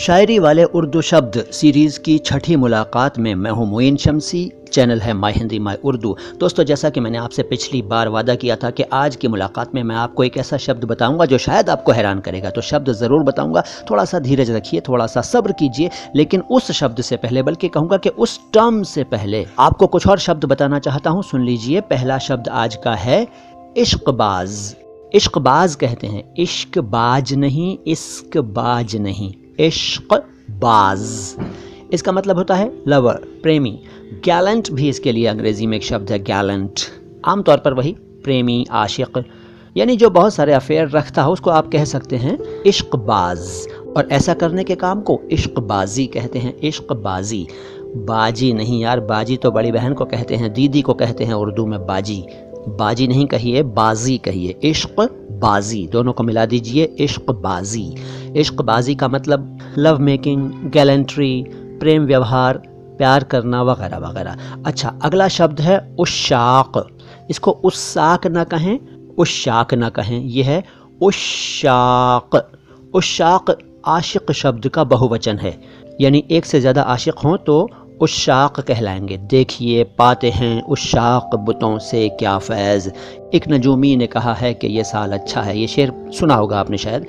शायरी वाले उर्दू शब्द सीरीज़ की छठी मुलाकात में मैं हूं मोइन शमसी। चैनल है माय हिंदी माय उर्दू। दोस्तों, जैसा कि मैंने आपसे पिछली बार वादा किया था कि आज की मुलाकात में मैं आपको एक ऐसा शब्द बताऊंगा जो शायद आपको हैरान करेगा, तो शब्द ज़रूर बताऊंगा। थोड़ा सा धीरज रखिए, थोड़ा सा सब्र कीजिए। लेकिन उस शब्द से पहले, बल्कि कहूँगा कि उस टर्म से पहले आपको कुछ और शब्द बताना चाहता हूँ। सुन लीजिए, पहला शब्द आज का है इश्कबाज। इश्कबाज कहते हैं, इश्कबाज नहीं, इश्कबाज नहीं, इश्कबाज। इसका मतलब होता है लवर, प्रेमी। गैलेंट भी इसके लिए अंग्रेजी में एक शब्द है, गैलेंट। आमतौर पर वही प्रेमी, आशिक, यानी जो बहुत सारे अफेयर रखता है उसको आप कह सकते हैं इश्कबाज। और ऐसा करने के काम को इश्कबाजी कहते हैं, इश्कबाजी। बाजी नहीं यार, बाजी तो बड़ी बहन को कहते हैं, दीदी को कहते हैं उर्दू में बाजी। बाजी नहीं कहिए, बाजी कहिए, इश्क बाजी, दोनों को मिला दीजिए, इश्क बाजी। इश्क बाजी का मतलब लव मेकिंग, गैलेंट्री, प्रेम व्यवहार, प्यार करना वगैरह वगैरह। अच्छा, अगला शब्द है उशाक। इसको उशाक ना कहें, उशाक ना कहें, यह है उशाक। उशाक आशिक शब्द का बहुवचन है, यानी एक से ज़्यादा आशिक हों तो उशाक कहलाएंगे। देखिए पाते हैं उशाक बुतों से क्या फैज़। एक नजूमी ने कहा है कि ये साल अच्छा है, ये शेर सुना होगा आपने शायद,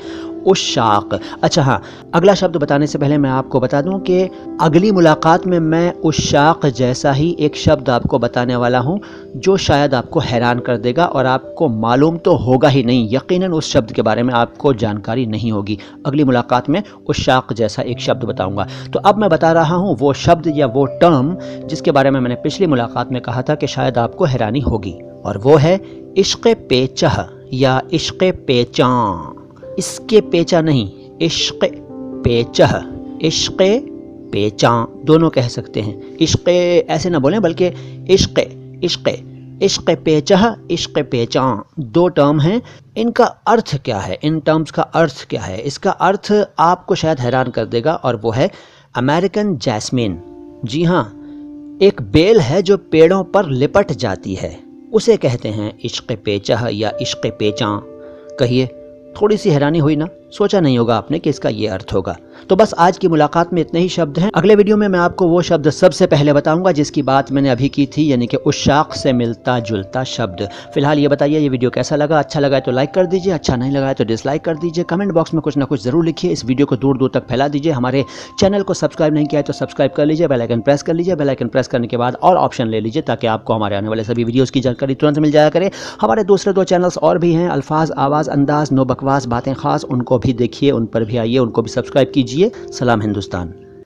उशाक। अच्छा हाँ, अगला शब्द बताने से पहले मैं आपको बता दूं कि अगली मुलाकात में मैं उशाक जैसा ही एक शब्द आपको बताने वाला हूं जो शायद आपको हैरान कर देगा और आपको मालूम तो होगा ही नहीं, यकीनन उस शब्द के बारे में आपको जानकारी नहीं होगी। अगली मुलाकात में उशाक जैसा एक शब्द बताऊंगा। तो अब मैं बता रहा हूं वो शब्द या वो टर्म जिसके बारे में मैंने पिछली मुलाकात में कहा था कि शायद आपको हैरानी होगी, और वो है इश्क़ पेचह या इश्क़ पेचां। इसके पेचा नहीं, इश्क़ पेचह, इश्क़ पेचां दोनों कह सकते हैं। इश्क़ ऐसे ना बोलें, बल्कि इश्क़, इश्क़, इश्क़ पेचह, इश्क़ पेचां, दो टर्म हैं। इनका अर्थ क्या है, इन टर्म्स का अर्थ क्या है? इसका अर्थ आपको शायद हैरान कर देगा, और वो है अमेरिकन जैस्मिन। जी हाँ, एक बेल है जो पेड़ों पर लिपट जाती है, उसे कहते हैं इश्क़ पेचह या इश्क़ पेचां। कहिए, थोड़ी सी हैरानी हुई ना? सोचा नहीं होगा आपने कि इसका ये अर्थ होगा। तो बस आज की मुलाकात में इतने ही शब्द हैं। अगले वीडियो में मैं आपको वो शब्द सबसे पहले बताऊंगा जिसकी बात मैंने अभी की थी, यानी कि उशाक से मिलता जुलता शब्द। फिलहाल ये बताइए, ये वीडियो कैसा लगा? अच्छा लगा है तो लाइक कर दीजिए, अच्छा नहीं लगा है तो डिसलाइक कर दीजिए। कमेंट बॉक्स में कुछ ना कुछ जरूर लिखिए। इस वीडियो को दूर दूर तक फैला दीजिए। हमारे चैनल को सब्सक्राइब नहीं किया है तो सब्सक्राइब कर लीजिए, बेल आइकन प्रेस कर लीजिए। बेल आइकन प्रेस करने के बाद और ऑप्शन ले लीजिए ताकि आपको हमारे आने वाले सभी वीडियोज़ की जानकारी तुरंत मिल जाया करे। हमारे दूसरे दो चैनल्स और भी हैं, अल्फाज, आवाज़, अंदाज, नो बकवास, बातें खास, उनको भी देखिए, उन पर भी आइए, उनको भी सब्सक्राइब कीजिए। सलाम हिंदुस्तान।